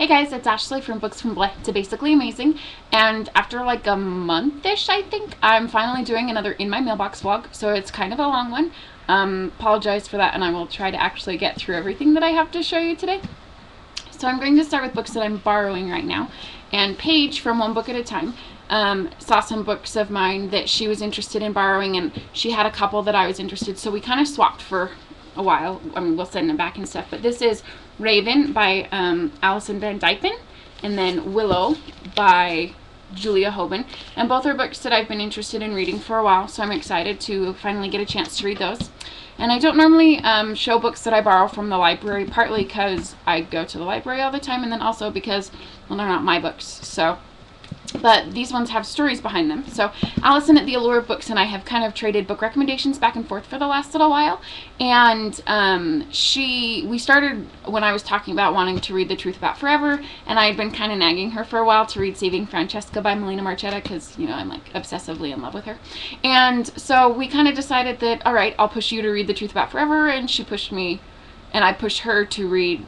Hey guys, it's Ashley from Books from Bleh to Basically Amazing, and after like a month-ish, I think, I'm finally doing another In My Mailbox vlog, so it's kind of a long one. Apologize for that, and I will try to actually get through everything that I have to show you today. So I'm going to start with books that I'm borrowing right now, and Paige from One Book at a Time saw some books of mine that she was interested in borrowing, and she had a couple that I was interested, so we kind of swapped for a while. I mean, we'll send them back and stuff, but this is Raven by Alison Van Dypen, and then Willow by Julia Hoban, and both are books that I've been interested in reading for a while, so I'm excited to finally get a chance to read those. And I don't normally show books that I borrow from the library, partly because I go to the library all the time, and then also because, well, they're not my books, so. But these ones have stories behind them. So Allison at the Allure of Books and I have kind of traded book recommendations back and forth for the last little while. And we started when I was talking about wanting to read The Truth About Forever, and I had been kind of nagging her for a while to read Saving Francesca by Melina Marchetta, because, you know, I'm like obsessively in love with her. And so we kind of decided that, all right, I'll push you to read The Truth About Forever, and she pushed me, and I pushed her to read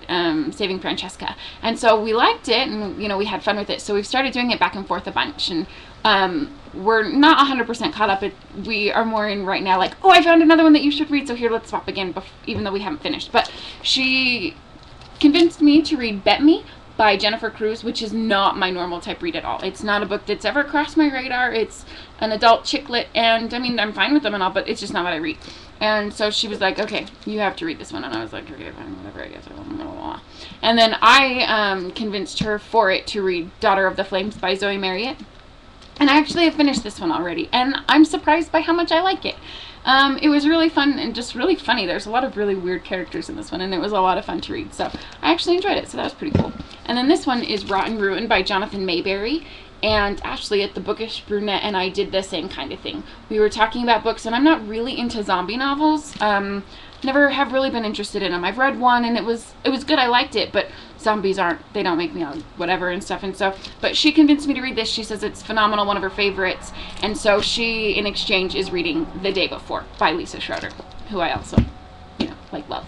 Saving Francesca. And so we liked it, and, you know, we had fun with it. So we've started doing it back and forth a bunch, and we're not 100% caught up. We are more in right now, like, oh, I found another one that you should read, so here, let's swap again, even though we haven't finished. But she convinced me to read Bet Me by Jennifer Cruz, which is not my normal type read at all. It's not a book that's ever crossed my radar. It's an adult chick lit, and I mean, I'm fine with them and all, but it's just not what I read. And so she was like, okay, you have to read this one. And I was like, okay, fine, whatever, I guess I will. And then I convinced her for it to read Daughter of the Flames by Zoe Marriott. And I actually have finished this one already, and I'm surprised by how much I like it. It was really fun and just really funny. There's a lot of really weird characters in this one, and it was a lot of fun to read. So I actually enjoyed it, so that was pretty cool. And then this one is Rotten Ruin by Jonathan Mayberry. And Ashley at the Bookish Brunette and I did the same kind of thing. We were talking about books, and I'm not really into zombie novels. Never have really been interested in them. I've read one, and it was good. I liked it, but zombies they don't make me whatever and stuff. And so, but she convinced me to read this. She says it's phenomenal, one of her favorites. And so she, in exchange, is reading The Day Before by Lisa Schroeder, who I also, you know, like, love.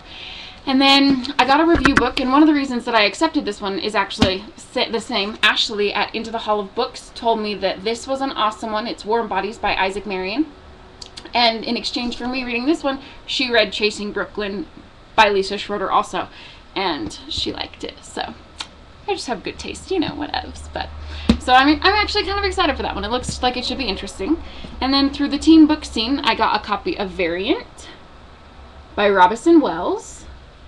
And then I got a review book, and one of the reasons that I accepted this one is actually the same. Ashley at Into the Hall of Books told me that this was an awesome one. It's Warm Bodies by Isaac Marion. And in exchange for me reading this one, she read Chasing Brooklyn by Lisa Schroeder also, and she liked it. So I just have good taste, you know, what else. But so I'm actually kind of excited for that one. It looks like it should be interesting. And then through the teen book scene, I got a copy of Variant by Robison Wells.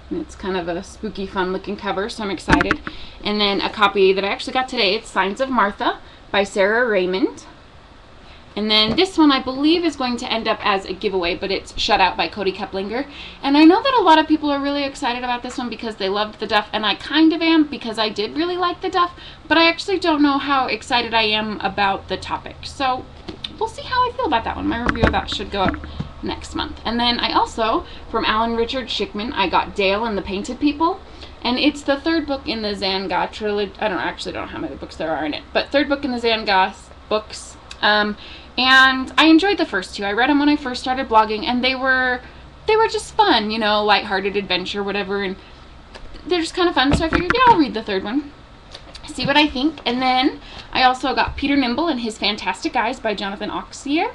It's kind of a spooky, fun-looking cover, so I'm excited. And then a copy that I actually got today, it's Signs of Martha by Sarah Raymond. And then this one, I believe, is going to end up as a giveaway, but it's Shut Out by Cody Keplinger. And I know that a lot of people are really excited about this one because they loved the Duff, and I kind of am because I did really like the Duff, but I actually don't know how excited I am about the topic. So we'll see how I feel about that one. My review of that should go up next month. And then I also, from Alan Richard Schickman, I got Dale and the Painted People, and it's the third book in the Xanga trilogy. I don't know how many books there are in it, but third book in the Xanga books. And I enjoyed the first two. I read them when I first started blogging, and they were just fun, you know, lighthearted adventure, whatever, and they're just kind of fun. So I figured, yeah, I'll read the third one, see what I think. And then I also got Peter Nimble and His Fantastic Eyes by Jonathan Auxier,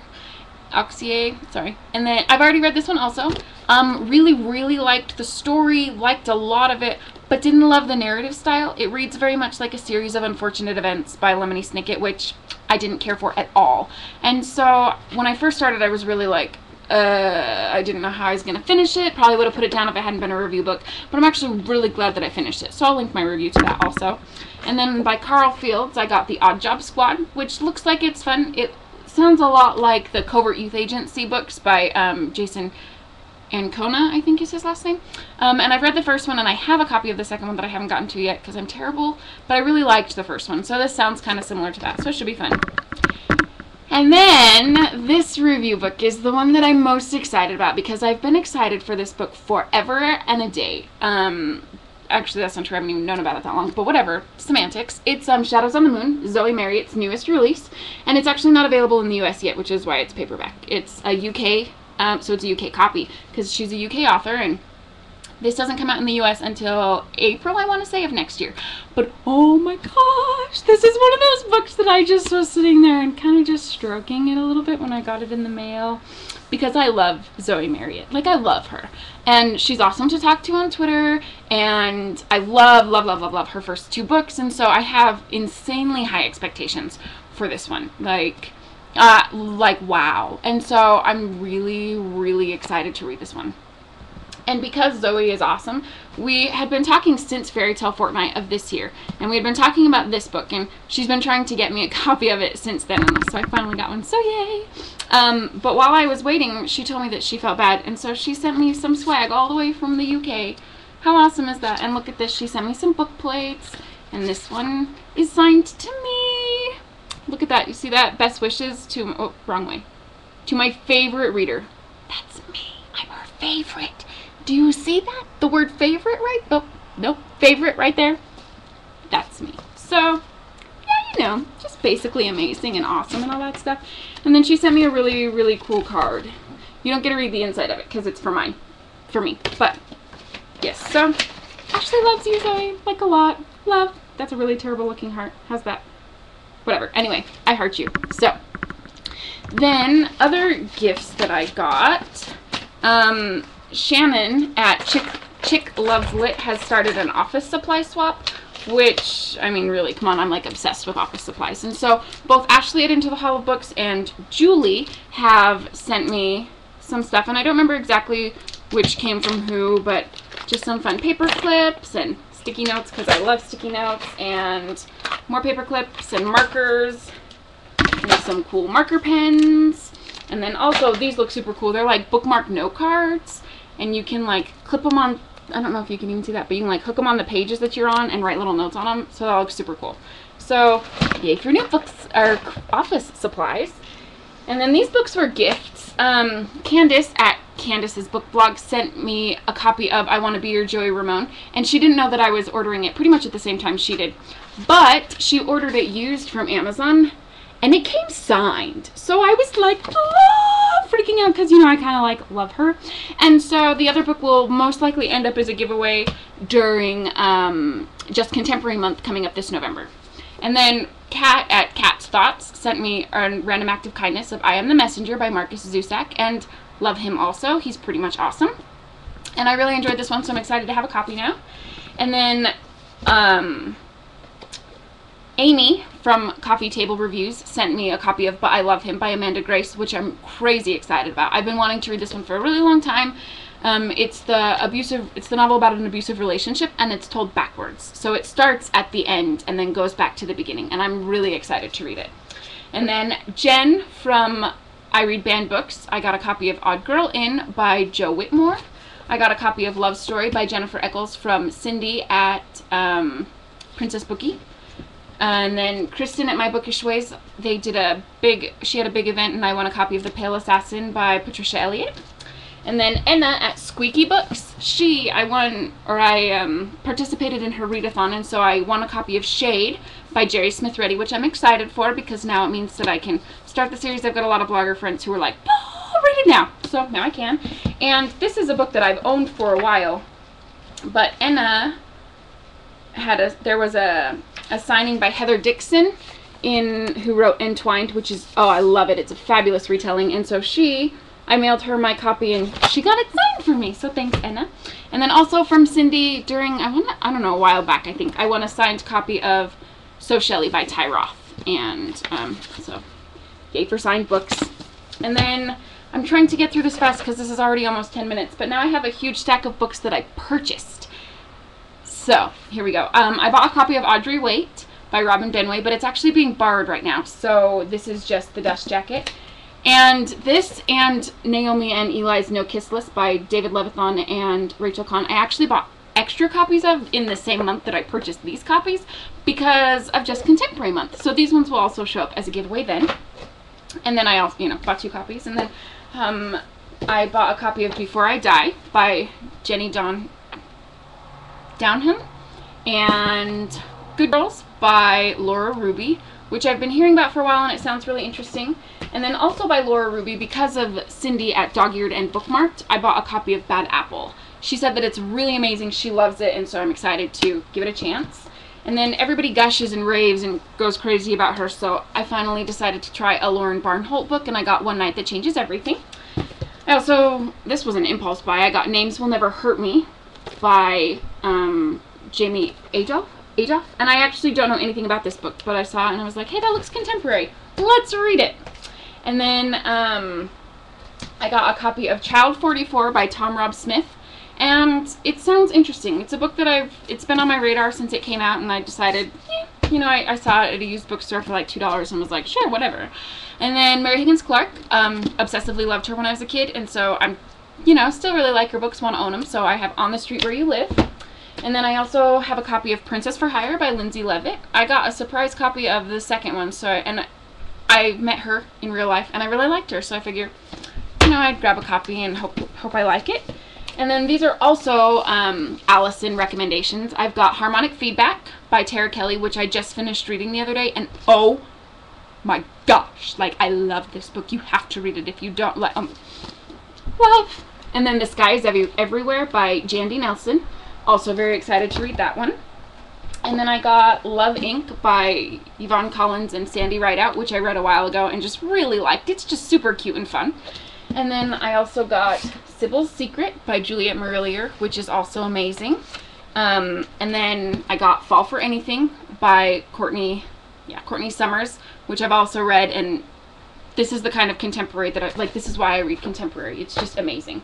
sorry. And then I've already read this one also. Really liked the story, liked a lot of it, but didn't love the narrative style. It reads very much like a series of unfortunate events by Lemony Snicket, which I didn't care for at all. And so when I first started, I was really like, I didn't know how I was going to finish it. Probably would have put it down if it hadn't been a review book, but I'm actually really glad that I finished it. So I'll link my review to that also. And then by Carl Fields, I got The Odd Job Squad, which looks like it's fun. It sounds a lot like the Covert Youth Agency books by Jason Ancona, I think is his last name. And I've read the first one, and I have a copy of the second one that I haven't gotten to yet because I'm terrible, but I really liked the first one. So this sounds kind of similar to that, so it should be fun. And then this review book is the one that I'm most excited about because I've been excited for this book forever and a day. Actually, that's not true. I haven't even known about it that long, but whatever. Semantics. It's Shadows on the Moon, Zoe Marriott's newest release, and it's actually not available in the US yet, which is why it's paperback. It's a UK, so it's a UK copy, because she's a UK author, and This doesn't come out in the US until April, I want to say, of next year. But oh my gosh, this is one of those books that I just was sitting there and kind of just stroking it a little bit when I got it in the mail. Because I love Zoe Marriott. Like, I love her. And she's awesome to talk to on Twitter. And I love her first 2 books. And so I have insanely high expectations for this one. Like wow. And so I'm really excited to read this one. And because Zoe is awesome, we had been talking since Fairy Tale Fortnight of this year. And we had been talking about this book, and she's been trying to get me a copy of it since then. And so I finally got one, so yay! But while I was waiting, she told me that she felt bad, and so she sent me some swag all the way from the UK. How awesome is that? And look at this, she sent me some book plates, and this one is signed to me. Look at that, you see that? Best wishes to, oh, wrong way. To my favorite reader. That's me, I'm her favorite. Do you see that? The word favorite right? Oh, nope. Favorite right there. That's me. So, yeah, you know, just basically amazing and awesome and all that stuff. And then she sent me a really cool card. You don't get to read the inside of it because it's for me. But, yes. So, Ashley loves you, Zoe. Like, a lot. Love. That's a really terrible looking heart. How's that? Whatever. Anyway, I heart you. So, then other gifts that I got. Shannon at Chick Loves Lit has started an office supply swap, which, I mean, really, come on, I'm like obsessed with office supplies. And so both Ashley at Into the Hall of Books and Julie have sent me some stuff, and I don't remember exactly which came from who, but just some fun paper clips and sticky notes, because I love sticky notes, and more paper clips and markers, and some cool marker pens. And then also, these look super cool. They're like bookmark note cards. And you can like clip them on, I don't know if you can even see that, but you can like hook them on the pages that you're on and write little notes on them. So that looks super cool. So yay for notebooks or office supplies. And then these books were gifts. Candace at Candace's Book Blog sent me a copy of I Want to Be Your Joey Ramone. And she didn't know that I was ordering it pretty much at the same time she did. But she ordered it used from Amazon. And it came signed. So I was like, oh, freaking out because, you know, I kind of like love her. And so the other book will most likely end up as a giveaway during Just Contemporary Month coming up this November. And then Kat at Kat's Thoughts sent me a random act of kindness of I Am the Messenger by Marcus Zusak. And love him also. He's pretty much awesome. And I really enjoyed this one, so I'm excited to have a copy now. And then Amy from Coffee Table Reviews sent me a copy of But I Love Him by Amanda Grace, which I'm crazy excited about. I've been wanting to read this one for a really long time. It's the novel about an abusive relationship, and it's told backwards. So it starts at the end and then goes back to the beginning, and I'm really excited to read it. And then Jen from I Read Banned Books, I got a copy of Odd Girl In by Joe Whitmore. I got a copy of Love Story by Jennifer Eccles from Cindy at Princess Bookie. And then Kristen at My Bookish Ways, she had a big event, and I won a copy of The Pale Assassin by Patricia Elliott. And then Enna at Squeaky Books, I participated in her readathon, and so I won a copy of Shade by Jerry Smith Reddy, which I'm excited for because now it means that I can start the series. I've got a lot of blogger friends who are like, oh, read it now. So now I can. And this is a book that I've owned for a while, but Enna there was a signing by Heather Dixon who wrote Entwined, which is, oh, I love it. It's a fabulous retelling. And so I mailed her my copy and she got it signed for me. So thanks, Enna. And then also from Cindy I don't know, a while back, I think, I won a signed copy of So Shelley by Ty Roth. And so yay for signed books. And then I'm trying to get through this fast because this is already almost 10 minutes. But now I have a huge stack of books that I purchased. So, here we go. I bought a copy of Audrey Waite by Robin Benway, but it's actually being borrowed right now. So, this is just the dust jacket. And this and Naomi and Eli's No Kiss List by David Levithon and Rachel Kahn, I actually bought extra copies of in the same month that I purchased these copies because of Just Contemporary Month. So, these ones will also show up as a giveaway then. And then I also, bought 2 copies. And then I bought a copy of Before I Die by Jenny Downham, and Good Girls by Laura Ruby, which I've been hearing about for a while and it sounds really interesting. And then also by Laura Ruby, because of Cindy at Dog-Eared and Bookmarked, I bought a copy of Bad Apple. she said that it's really amazing. She loves it, and so I'm excited to give it a chance. And then everybody gushes and raves and goes crazy about her, so I finally decided to try a Lauren Barnholt book, and I got One Night That Changes Everything. I also, this was an impulse buy, I got Names Will Never Hurt Me by Jamie Adolph. And I actually don't know anything about this book, but I saw it and I was like, hey, that looks contemporary. Let's read it. And then I got a copy of Child 44 by Tom Rob Smith. And it sounds interesting. It's a book that it's been on my radar since it came out, and I decided, you know, I saw it at a used bookstore for like $2 and was like, sure, whatever. And then Mary Higgins Clark, obsessively loved her when I was a kid, and so I'm, you know, still really like her books, want to own them, so I have On the Street Where You Live. And then I also have a copy of Princess for Hire by Lindsay Levitt. I got a surprise copy of the second one, so and I met her in real life, and I really liked her, so I figured, you know, I'd grab a copy and hope I like it. And then these are also Allison recommendations. I've got Harmonic Feedback by Tara Kelly, which I just finished reading the other day, and oh my gosh, like, I love this book. You have to read it if you don't like love. And then The Sky is Everywhere by Jandy Nelson. Also very excited to read that one. And then I got Love Inc. by Yvonne Collins and Sandy Rideout, which I read a while ago and just really liked. It's just super cute and fun. And then I also got Sybil's Secret by Juliet Marillier, which is also amazing. And then I got Fall for Anything by Courtney Summers, which I've also read, and this is the kind of contemporary that I like. This is why I read contemporary. It's just amazing.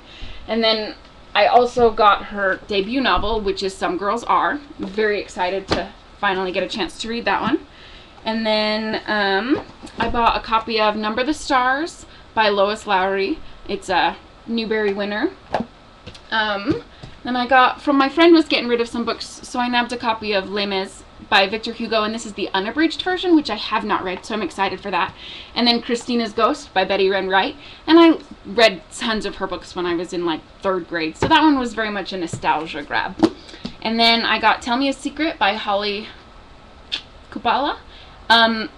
And then I also got her debut novel, which is Some Girls Are. I'm very excited to finally get a chance to read that one. And then I bought a copy of Number the Stars by Lois Lowry. It's a Newbery winner. Then I got, from my friend was getting rid of some books, so I nabbed a copy of Les Mis by Victor Hugo, and this is the unabridged version, which I have not read, so I'm excited for that. And then Christina's Ghost by Betty Wren Wright, and I read tons of her books when I was in like 3rd grade, so that one was very much a nostalgia grab. And then I got Tell Me a Secret by Holly Kubala,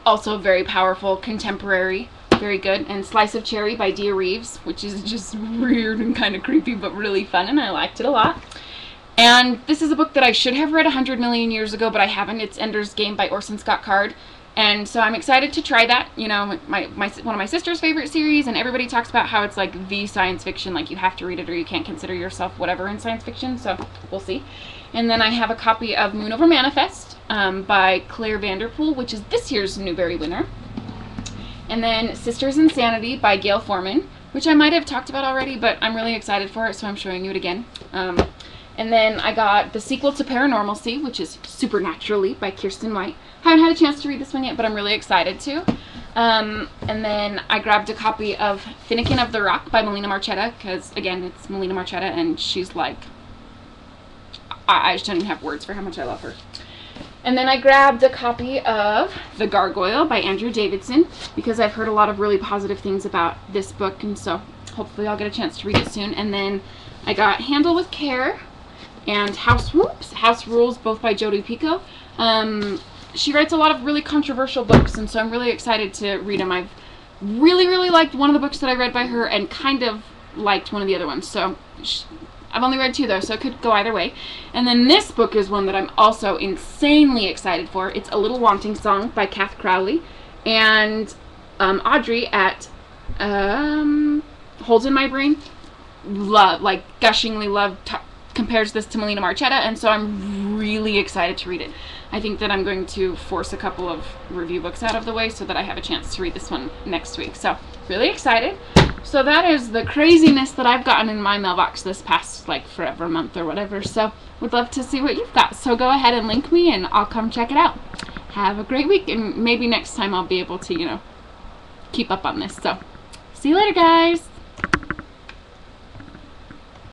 also very powerful, contemporary, very good. And Slice of Cherry by Dia Reeves, which is just weird and kind of creepy, but really fun, and I liked it a lot. And this is a book that I should have read 100 million years ago, but I haven't. It's Ender's Game by Orson Scott Card. And so I'm excited to try that. You know, one of my sister's favorite series, and everybody talks about how it's like the science fiction, like you have to read it or you can't consider yourself whatever in science fiction, so we'll see. And then I have a copy of Moon Over Manifest by Claire Vanderpool, which is this year's Newbery winner. And then Sisters Insanity by Gail Forman, which I might have talked about already, but I'm really excited for it, so I'm showing you it again. And then I got the sequel to Paranormalcy, which is Supernaturally by Kirsten White. Haven't had a chance to read this one yet, but I'm really excited to. And then I grabbed a copy of Finnegan of the Rock by Melina Marchetta, because, again, it's Melina Marchetta, and she's like, I just don't even have words for how much I love her. And then I grabbed a copy of The Gargoyle by Andrew Davidson, because I've heard a lot of really positive things about this book, and so hopefully I'll get a chance to read it soon. And then I got Handle with Care and House Rules, both by Jodi Picoult. She writes a lot of really controversial books, and so I'm really excited to read them. I've really liked one of the books that I read by her, and kind of liked one of the other ones. So I've only read 2 though, so it could go either way. And then this book is one that I'm also insanely excited for. It's A Little Wanting Song by Kath Crowley, and Audrey at Holes in My Brain gushingly compares this to Melina Marchetta, and so I'm really excited to read it. I think that I'm going to force a couple of review books out of the way so that I have a chance to read this one next week. So really excited. So that is the craziness that I've gotten in my mailbox this past like forever month or whatever. So would love to see what you've got. So go ahead and link me and I'll come check it out. Have a great week, and maybe next time I'll be able to, you know, keep up on this. So see you later, guys.